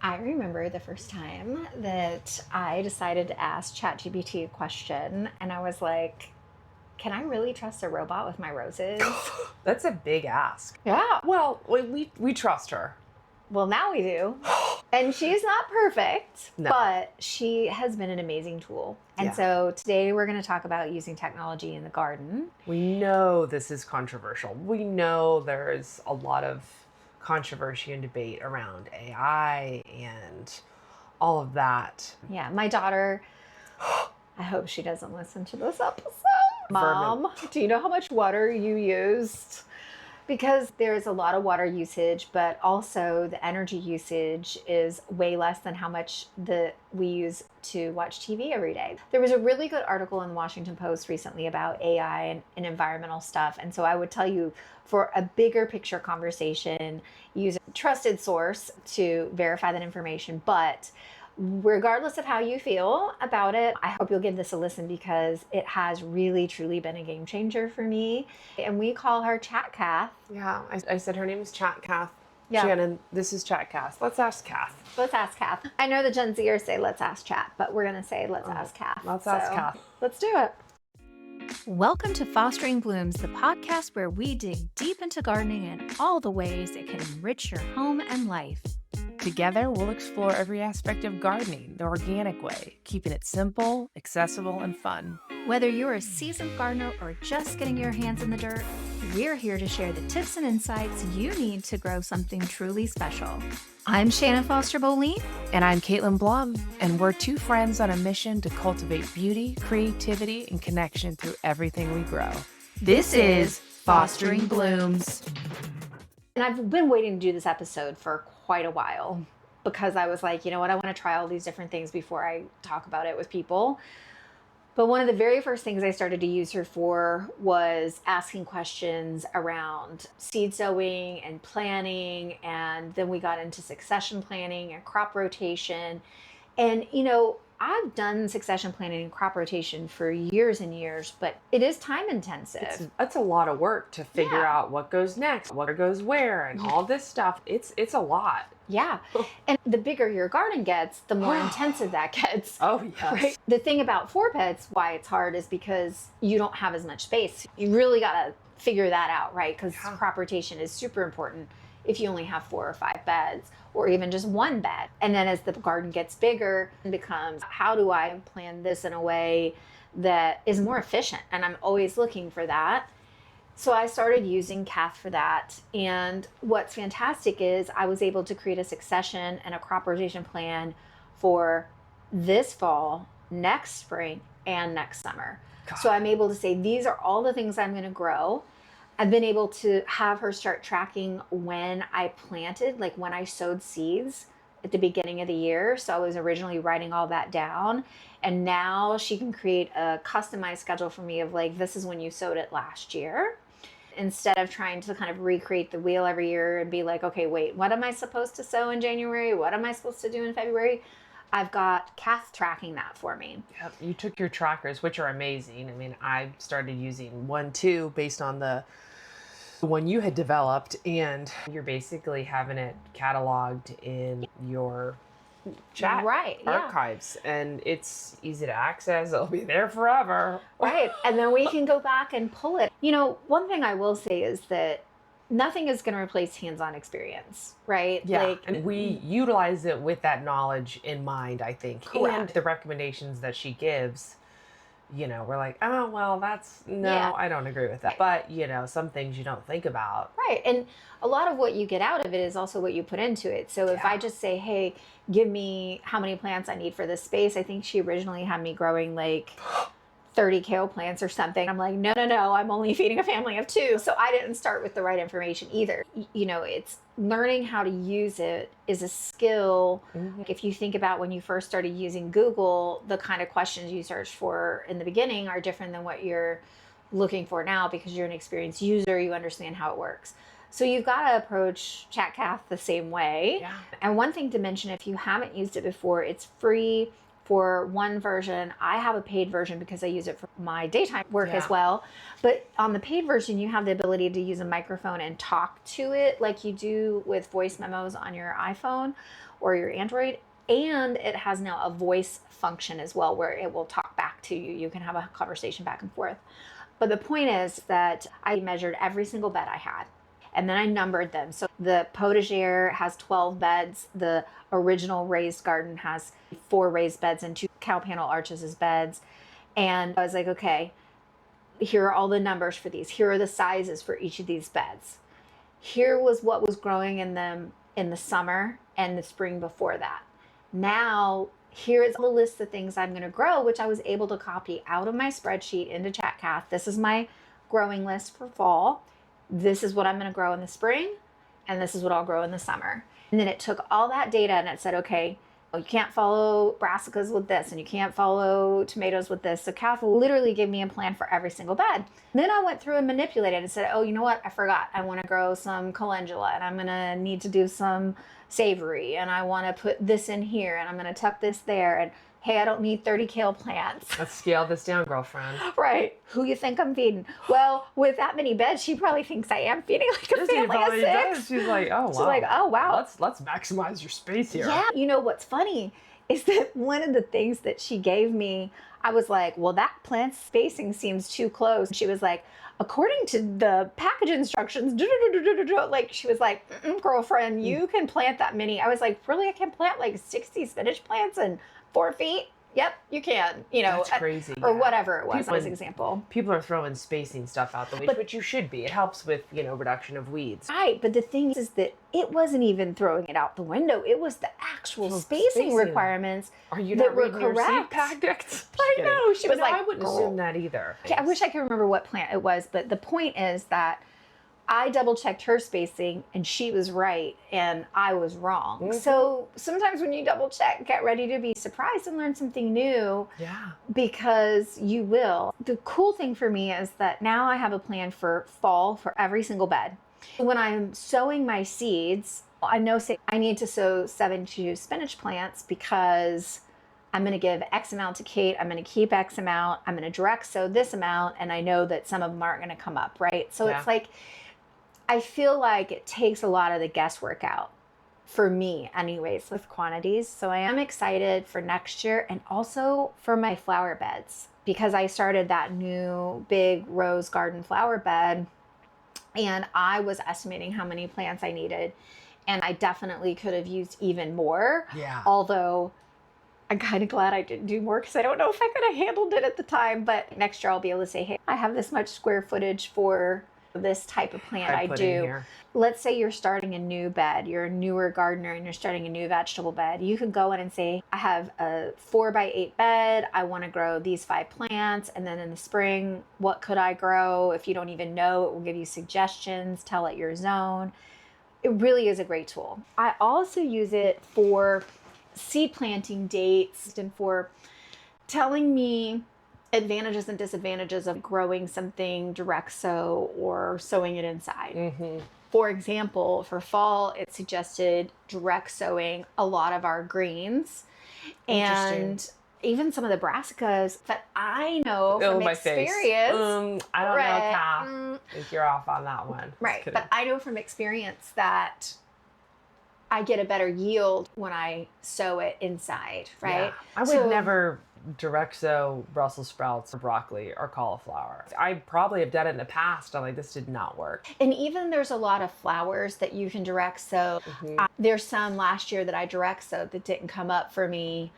I remember the first time that I decided to ask ChatGPT a question, and I was like, can I really trust a robot with my roses? That's a big ask. Yeah. Well, we trust her. Well, now we do. And she's not perfect, No. but she has been an amazing tool. And Yeah. so today we're going to talk about using technology in the garden. We know this is controversial. We know there's a lot of controversy and debate around AI and all of that. Yeah, my daughter, I hope she doesn't listen to this episode. Mom, do you know how much water you used? Because there's a lot of water usage, but also the energy usage is way less than how much we use to watch TV every day. There was a really good article in the Washington Post recently about AI and environmental stuff. And so I would tell you, for a bigger picture conversation, use a trusted source to verify that information. But regardless of how you feel about it, I hope you'll give this a listen because it has really, truly been a game changer for me. And we call her Cath. Yeah, I said her name is Cath. Yeah. Shannon, this is Cath. Let's ask Cath. Let's ask Cath. I know the Gen Zers say let's ask Chat, but we're going to say let's ask Cath. Let's ask Cath. Let's do it. Welcome to Fostering Blooms, the podcast where we dig deep into gardening and all the ways it can enrich your home and life. Together, we'll explore every aspect of gardening the organic way, keeping it simple, accessible, and fun. Whether you're a seasoned gardener or just getting your hands in the dirt, we're here to share the tips and insights you need to grow something truly special. I'm Shannon Foster Boleen. And I'm Caitlin Blum, and we're two friends on a mission to cultivate beauty, creativity, and connection through everything we grow. This is Fostering Blooms. And I've been waiting to do this episode for quite a while because I was like, you know what, I want to try all these different things before I talk about it with people. But one of the very first things I started to use her for was asking questions around seed sowing and planning. And then we got into succession planning and crop rotation. And, you know, I've done succession planning and crop rotation for years and years, but it is time intensive. That's a lot of work to figure out what goes next, what goes where, and all this stuff. It's a lot. Yeah. And the bigger your garden gets, the more intensive that gets. Oh, yes. Right? The thing about 4-pets, why it's hard is because you don't have as much space. You really got to figure that out, right? Because crop rotation is super important if you only have 4 or 5 beds or even just one bed. And then as the garden gets bigger, it becomes, how do I plan this in a way that is more efficient? And I'm always looking for that. So I started using Cath for that. And what's fantastic is I was able to create a succession and a crop rotation plan for this fall, next spring, and next summer. God. So I'm able to say, these are all the things I'm going to grow. I've been able to have her start tracking when I planted, like when I sowed seeds at the beginning of the year. So I was originally writing all that down. And now she can create a customized schedule for me of like, this is when you sowed it last year. Instead of trying to kind of recreate the wheel every year and be like, okay, wait, what am I supposed to sow in January? What am I supposed to do in February? I've got Cath tracking that for me. Yep. You took your trackers, which are amazing. I mean, I started using one too, based on the one you had developed, and you're basically having it cataloged in your chat archives, and it's easy to access. It'll be there forever. Right. And then we can go back and pull it. You know, one thing I will say is that nothing is going to replace hands-on experience, right? Yeah. And we utilize it with that knowledge in mind, I think. Correct. And the recommendations that she gives, you know, we're like, oh, well, I don't agree with that. But, you know, some things you don't think about. Right. And a lot of what you get out of it is also what you put into it. So if I just say, hey, give me how many plants I need for this space, I think she originally had me growing like 30 kale plants or something. I'm like, no, I'm only feeding a family of 2. So I didn't start with the right information either. You know, it's learning how to use it is a skill. Mm-hmm. If you think about when you first started using Google, the kind of questions you searched for in the beginning are different than what you're looking for now because you're an experienced user, you understand how it works. So you've got to approach Cath the same way. Yeah. And one thing to mention, if you haven't used it before, it's free for one version. I have a paid version because I use it for my daytime work as well. But on the paid version, you have the ability to use a microphone and talk to it like you do with voice memos on your iPhone. or your Android. And it has now a voice function as well, where it will talk back to you. You can have a conversation back and forth. But the point is that I measured every single bed I had, and then I numbered them. So the potager has 12 beds. The original raised garden has 4 raised beds and 2 cow panel arches as beds. And I was like, okay, here are all the numbers for these. Here are the sizes for each of these beds. Here was what was growing in them in the summer and the spring before that. Now, here is the list of things I'm going to grow, which I was able to copy out of my spreadsheet into Cath. This is my growing list for fall. This is what I'm going to grow in the spring, and this is what I'll grow in the summer. And then it took all that data and it said, okay, well, you can't follow brassicas with this, and you can't follow tomatoes with this. So Cath literally gave me a plan for every single bed. Then I went through and manipulated and said, oh, you know what? I forgot. I want to grow some calendula, and I'm going to need to do some savory, and I want to put this in here, and I'm going to tuck this there. And hey, I don't need 30 kale plants. Let's scale this down, girlfriend. Right. Who you think I'm feeding? Well, with that many beds, she probably thinks I am feeding like a family of 6. Does. She's like, oh, wow. She's like, oh, wow. Let's maximize your space here. Yeah. You know what's funny is that one of the things that she gave me, I was like, well, that plant spacing seems too close. She was like, according to the package instructions, like she was like, girlfriend, you can plant that many. I was like, really? I can plant like 60 spinach plants in 4 feet? Yep, you can. You know, that's crazy. Or whatever it was as an example. People are throwing spacing stuff out the window, which you should be. It helps with, reduction of weeds. Right, but the thing is that it wasn't even throwing it out the window. It was the actual spacing requirements are you that not were reading your seed packets? I know. She was like, I wouldn't assume that either. I wish I could remember what plant it was, but the point is that I double checked her spacing and she was right and I was wrong. Mm-hmm. So sometimes when you double check, get ready to be surprised and learn something new. Yeah. Because you will. The cool thing for me is that now I have a plan for fall for every single bed. When I'm sowing my seeds, I know I need to sow 72 spinach plants because I'm going to give X amount to Cait. I'm going to keep X amount. I'm going to direct sow this amount. And I know that some of them aren't going to come up, right? So it's like, I feel like it takes a lot of the guesswork out for me anyways with quantities. So I am excited for next year and also for my flower beds because I started that new big rose garden flower bed and I was estimating how many plants I needed and I definitely could have used even more. Yeah. Although I'm kind of glad I didn't do more because I don't know if I could have handled it at the time. But next year I'll be able to say, hey, I have this much square footage for this type of plant I do. Let's say you're starting a new bed, you're a newer gardener and you're starting a new vegetable bed. You could go in and say, I have a 4x8 bed. I want to grow these 5 plants. And then in the spring, what could I grow? If you don't even know, it will give you suggestions, tell it your zone. It really is a great tool. I also use it for seed planting dates and for telling me advantages and disadvantages of growing something direct sow or sowing it inside. Mm-hmm. For example, for fall, it suggested direct sowing a lot of our greens and even some of the brassicas that I know from experience. I don't know, Cath. I think you're off on that one. Right, but I know from experience that I get a better yield when I sow it inside, right? Yeah. I would never direct sow Brussels sprouts or broccoli or cauliflower. I probably have done it in the past. I'm like, this did not work. And even there's a lot of flowers that you can direct sow. Mm-hmm. There's some last year that I direct sowed that didn't come up for me,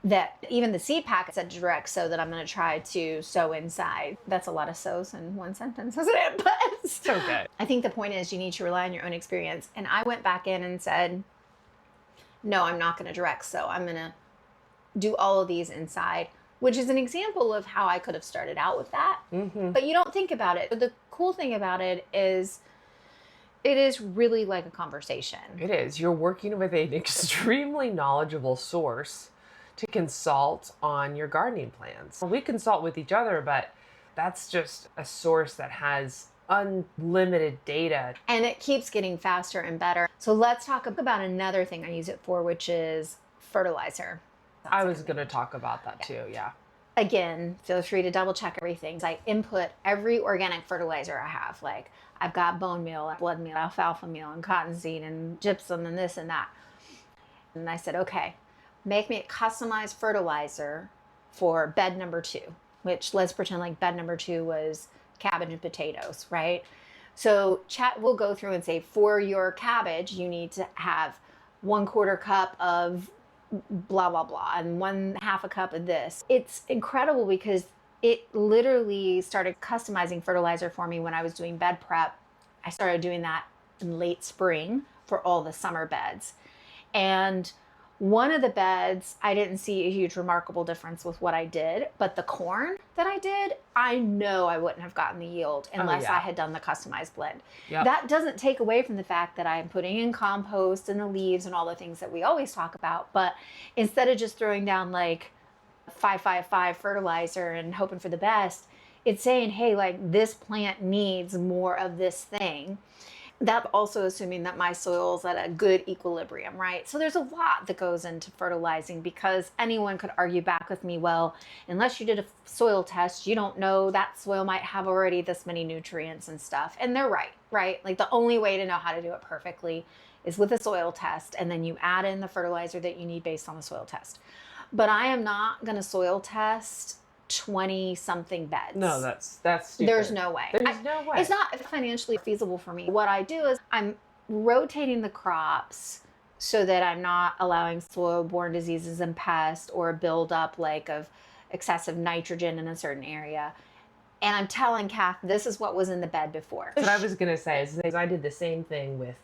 that even the seed packets said direct sow that I'm going to try to sow inside. That's a lot of sows in one sentence, isn't it? But it's okay. I think the point is you need to rely on your own experience. And I went back in and said, no, I'm not going to direct sow. I'm going to do all of these inside, which is an example of how I could have started out with that. Mm-hmm. But you don't think about it. But the cool thing about it is really like a conversation. It is. You're working with an extremely knowledgeable source to consult on your gardening plans. We consult with each other, but that's just a source that has unlimited data. And it keeps getting faster and better. So let's talk about another thing I use it for, which is fertilizer. I was going to talk about that too, yeah. Again, feel free to double check everything. I input every organic fertilizer I have. Like I've got bone meal, blood meal, alfalfa meal, and cottonseed, and gypsum, and this and that. And I said, okay, make me a customized fertilizer for bed number 2, which let's pretend like bed number 2 was cabbage and potatoes, right? So chat will go through and say, for your cabbage, you need to have 1/4 cup of blah, blah, blah, and 1/2 a cup of this. It's incredible because it literally started customizing fertilizer for me when I was doing bed prep. I started doing that in late spring for all the summer beds. And one of the beds, I didn't see a huge remarkable difference with what I did, but the corn that I did, I know I wouldn't have gotten the yield unless I had done the customized blend. Yep. That doesn't take away from the fact that I'm putting in compost and the leaves and all the things that we always talk about. But instead of just throwing down like 5-5-5 fertilizer and hoping for the best, it's saying, hey, like this plant needs more of this thing. That's also assuming that my soil's at a good equilibrium, right? So there's a lot that goes into fertilizing, because anyone could argue back with me, well, unless you did a soil test, you don't know that soil might have already this many nutrients and stuff. And they're right, right? Like the only way to know how to do it perfectly is with a soil test, and then you add in the fertilizer that you need based on the soil test. But I am not going to soil test 20 something beds. No, that's stupid. There's no way. There's no way. It's not financially feasible for me. What I do is I'm rotating the crops so that I'm not allowing soil-borne diseases and pests or a buildup like of excessive nitrogen in a certain area. And I'm telling Cath, this is what was in the bed before. What I was going to say is I did the same thing with,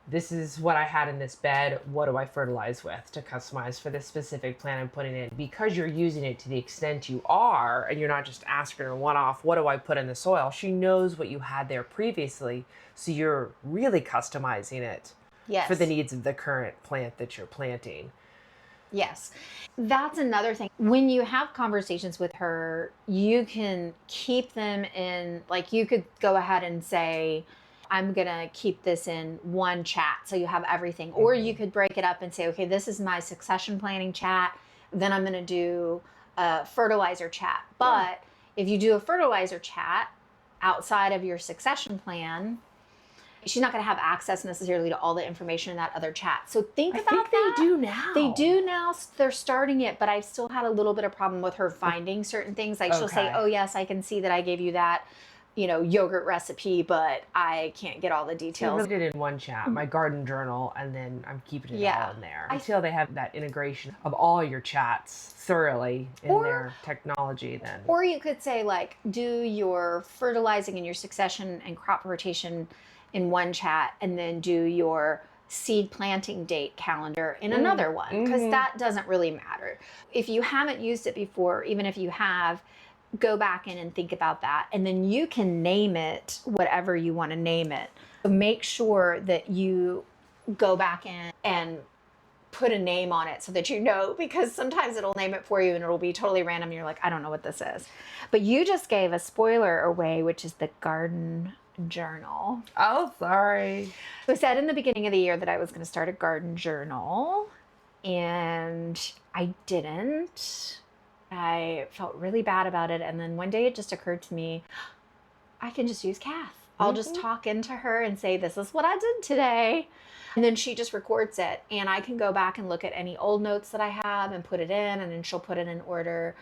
this is what I had in this bed, what do I fertilize with to customize for this specific plant I'm putting in? Because you're using it to the extent you are, and you're not just asking her one-off, what do I put in the soil? She knows what you had there previously, so you're really customizing it for the needs of the current plant that you're planting. Yes. That's another thing. When you have conversations with her, you can keep them in, like you could go ahead and say, I'm going to keep this in one chat so you have everything. Mm-hmm. Or you could break it up and say, okay, this is my succession planning chat. Then I'm going to do a fertilizer chat. But if you do a fertilizer chat outside of your succession plan, she's not going to have access necessarily to all the information in that other chat. So think about that. They do now. They do now. They're starting it, but I've still had a little bit of problem with her finding certain things. Like she'll say, oh yes, I can see that I gave you that, yogurt recipe, but I can't get all the details. I did it in one chat, my garden journal, and then I'm keeping it all in there until they have that integration of all your chats thoroughly in their technology then. Or you could say like, do your fertilizing and your succession and crop rotation in one chat, and then do your seed planting date calendar in another one, because that doesn't really matter. If you haven't used it before, even if you have, go back in and think about that, and then you can name it whatever you want to name it. So make sure that you go back in and put a name on it so that you know, because sometimes it'll name it for you and it'll be totally random and you're like, I don't know what this is. But you just gave a spoiler away, which is the garden journal. Oh, sorry. So I said in the beginning of the year that I was going to start a garden journal, and I didn't. I felt really bad about it. And then one day it just occurred to me, I can just use Cath. I'll just talk into her and say, this is what I did today. And then she just records it. And I can go back and look at any old notes that I have and put it in, and then she'll put it in order.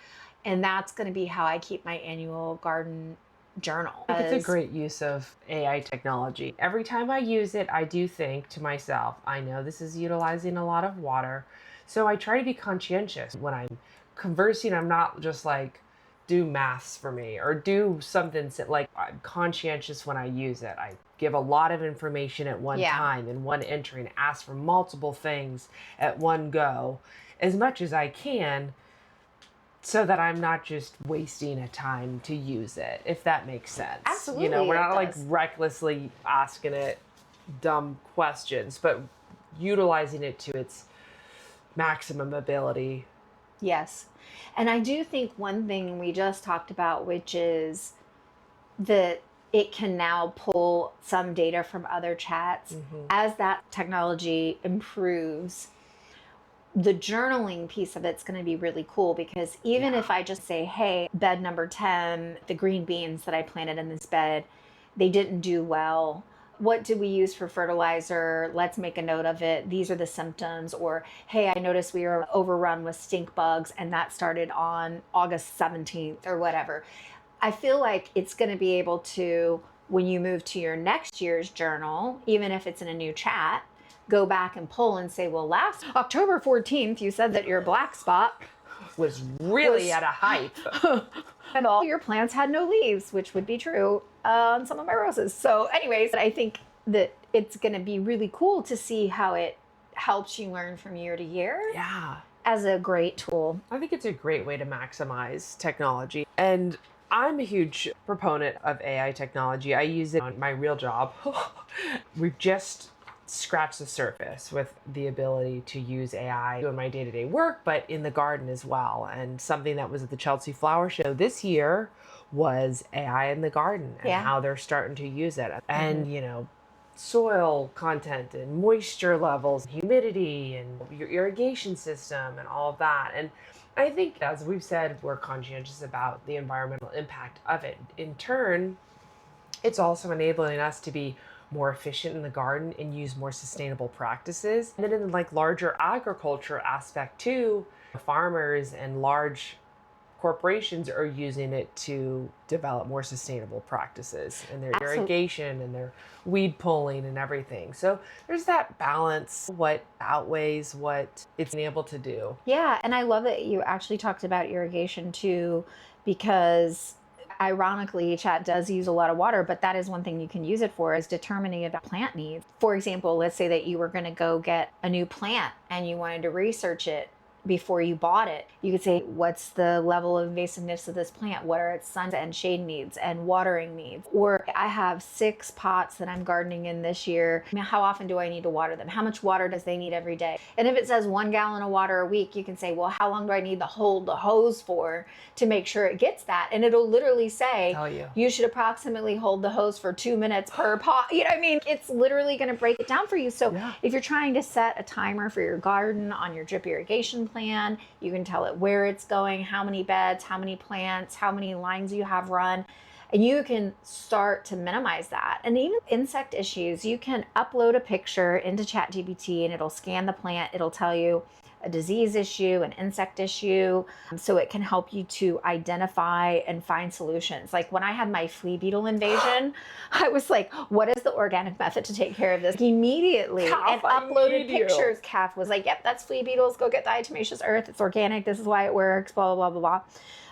And that's going to be how I keep my annual garden journal. I think it's a great use of AI technology. Every time I use it, I do think to myself, I know this is utilizing a lot of water. So I try to be conscientious when I'm conversing. I'm not just like, do maths for me or do something like, I'm conscientious when I use it. I give a lot of information at one time in one entry and ask for multiple things at one go as much as I can, so that I'm not just wasting a time to use it, if that makes sense. Absolutely. We're not like recklessly asking it dumb questions, but utilizing it to its maximum ability. Yes. And I do think one thing we just talked about, which is that it can now pull some data from other chats. As that technology improves, the journaling piece of it's going to be really cool, because even if I just say, hey, bed number 10, the green beans that I planted in this bed, they didn't do well. what did we use for fertilizer? Let's make a note of it. These are the symptoms. Or, hey, I noticed we were overrun with stink bugs and that started on August 17th or whatever. I feel like it's going to be able to, when you move to your next year's journal, even if it's in a new chat, go back and pull and say, well, last October 14th, you said that your black spot Was really at a height. and all your plants had no leaves, which would be true on some of my roses. So anyways, I think that it's going to be really cool to see how it helps you learn from year to year. Yeah. As a great tool. I think it's a great way to maximize technology. And I'm a huge proponent of AI technology. I use it on my real job. We've just scratched the surface with the ability to use AI in my day-to-day work, but in the garden as well. And something that was at the Chelsea Flower Show this year was AI in the garden and how they're starting to use it. And, you know, soil content and moisture levels, humidity and your irrigation system and all of that. And I think, as we've said, we're conscientious about the environmental impact of it. In turn, it's also enabling us to be more efficient in the garden and use more sustainable practices. And then in like larger agriculture aspect too, farmers and large corporations are using it to develop more sustainable practices in their irrigation and their weed pulling and everything. So there's that balance, what outweighs what it's able to do. Yeah, and I love that you actually talked about irrigation too, because ironically, chat does use a lot of water, but that is one thing you can use it for, is determining if a plant needs. For example, let's say that you were going to go get a new plant and you wanted to research it before you bought it. You could say, what's the level of invasiveness of this plant? What are its sun and shade needs and watering needs? Or I have 6 pots that I'm gardening in this year. I mean, how often do I need to water them? How much water does they need every day? And if it says 1 gallon of water a week, you can say, well, how long do I need to hold the hose for to make sure it gets that? And it'll literally say, you should approximately hold the hose for 2 minutes per pot. You know what I mean? It's literally going to break it down for you. So if you're trying to set a timer for your garden on your drip irrigation plan, you can tell it where it's going, how many beds, how many plants, how many lines you have run, and you can start to minimize that. And even insect issues, you can upload a picture into ChatGPT and it'll scan the plant. It'll tell you a disease issue, an insect issue, so it can help you to identify and find solutions. Like when I had my flea beetle invasion, I was like, what is the organic method to take care of this? Immediately, and uploaded pictures. Cath was like, yep, that's flea beetles. Go get diatomaceous earth. It's organic. This is why it works, blah, blah, blah, blah, blah.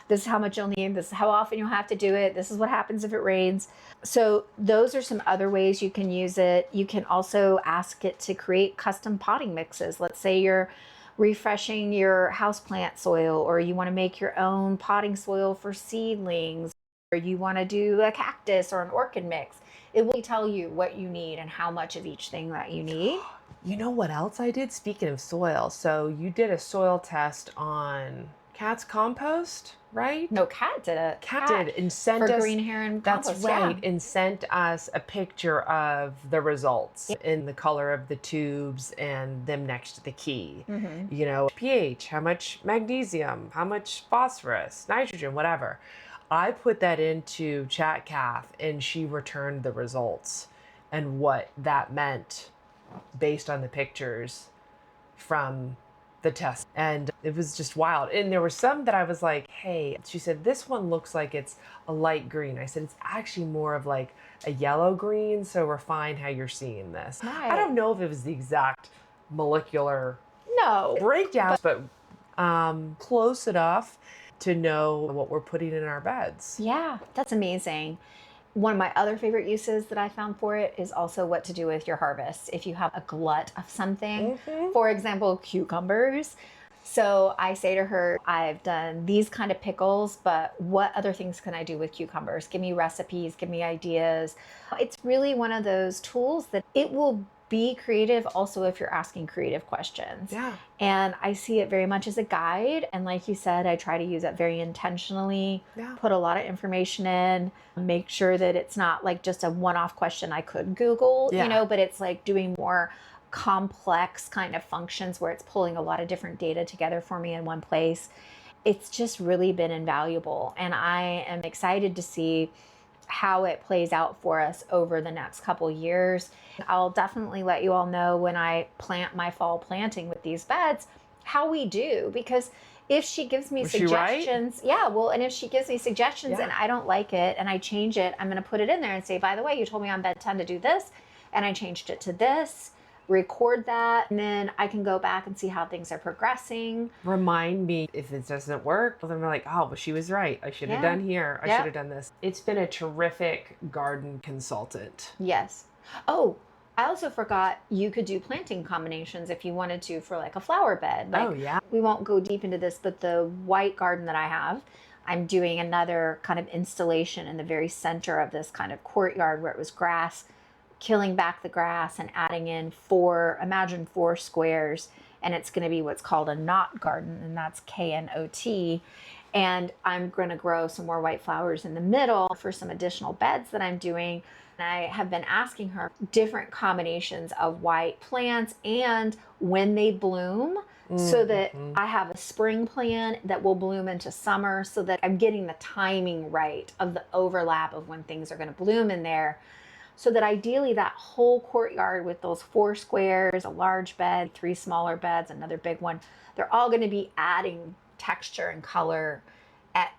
This is how much you'll need. This is how often you'll have to do it. This is what happens if it rains. So those are some other ways you can use it. You can also ask it to create custom potting mixes. Let's say you're refreshing your houseplant soil, or you want to make your own potting soil for seedlings, or you want to do a cactus or an orchid mix. It will tell you what you need and how much of each thing that you need. You know what else I did? Speaking of soil, so you did a soil test on Cath's compost, right? No, Cath did a Cath did and sent for us green heron compost. That's right, and sent us a picture of the results in the color of the tubes and them next to the key. You know, pH, how much magnesium, how much phosphorus, nitrogen, whatever. I put that into Cath and she returned the results and what that meant based on the pictures from the test. And it was just wild. And there were some that I was like, hey, she said, this one looks like it's a light green. I said, it's actually more of like a yellow green. So refine how you're seeing this. I don't know if it was the exact molecular breakdown, but close enough to know what we're putting in our beds. Yeah, that's amazing. One of my other favorite uses that I found for it is also what to do with your harvest. If you have a glut of something, for example, cucumbers. So I say to her, I've done these kind of pickles, but what other things can I do with cucumbers? Give me recipes, give me ideas. It's really one of those tools that it will be creative also if you're asking creative questions. Yeah. And I see it very much as a guide. And like you said, I try to use it very intentionally, put a lot of information in, make sure that it's not like just a one-off question I could Google, you know, but it's like doing more complex kind of functions where it's pulling a lot of different data together for me in one place. It's just really been invaluable. And I am excited to see how it plays out for us over the next couple years. I'll definitely let you all know when I plant my fall planting with these beds how we do, because if she gives me suggestions, yeah, well, and if she gives me suggestions and I don't like it and I change it, I'm going to put it in there and say, by the way, you told me on bed 10 to do this, and I changed it to this. Record that, and then I can go back and see how things are progressing. Remind me if it doesn't work. Well, then we're like, oh, but she was right. I should have done here. I should have done this. It's been a terrific garden consultant. Yes. Oh, I also forgot you could do planting combinations if you wanted to for like a flower bed. Like, oh, yeah. We won't go deep into this, but the white garden that I have, I'm doing another kind of installation in the very center of this kind of courtyard where it was grass, killing back the grass and adding in imagine 4 squares, and it's going to be what's called a knot garden, and that's K-N-O-T. And I'm going to grow some more white flowers in the middle for some additional beds that I'm doing. And I have been asking her different combinations of white plants and when they bloom, so that I have a spring plan that will bloom into summer, so that I'm getting the timing right of the overlap of when things are going to bloom in there. So that ideally that whole courtyard with those 4 squares, a large bed, 3 smaller beds, another big one, they're all going to be adding texture and color at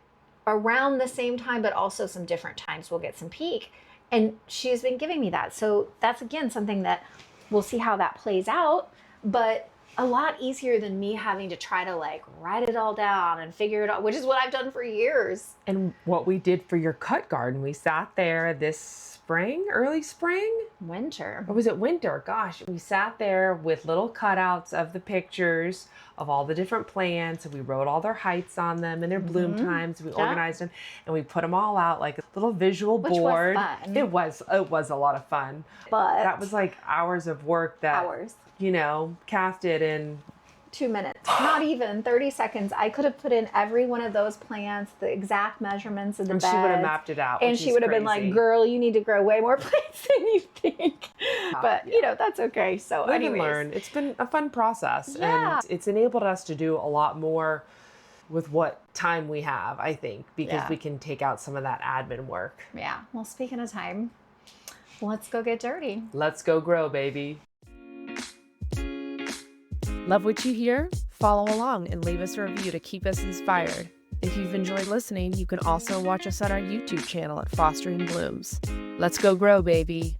around the same time, but also some different times we'll get some peak. And she's been giving me that. So that's, again, something that we'll see how that plays out, but a lot easier than me having to try to like write it all down and figure it out, which is what I've done for years. And what we did for your cut garden, we sat there this spring, early spring? Winter. Or was it winter? Gosh, we sat there with little cutouts of the pictures of all the different plants, and we wrote all their heights on them and their bloom times. We organized them, and we put them all out like a little visual board. Was fun. It was a lot of fun. But that was like hours of work that, you know, Cath did in 2 minutes, not even 30 seconds. I could have put in every one of those plants, the exact measurements of the beds. She would have mapped it out. And she would have been like, girl, you need to grow way more plants than you think. But, you know, that's okay. So Live anyways. and learn. It's been a fun process. Yeah. And it's enabled us to do a lot more with what time we have, I think, because we can take out some of that admin work. Yeah. Well, speaking of time, let's go get dirty. Let's go grow, baby. Love what you hear? Follow along and leave us a review to keep us inspired. If you've enjoyed listening, you can also watch us on our YouTube channel at Fostering Blooms. Let's go grow, baby.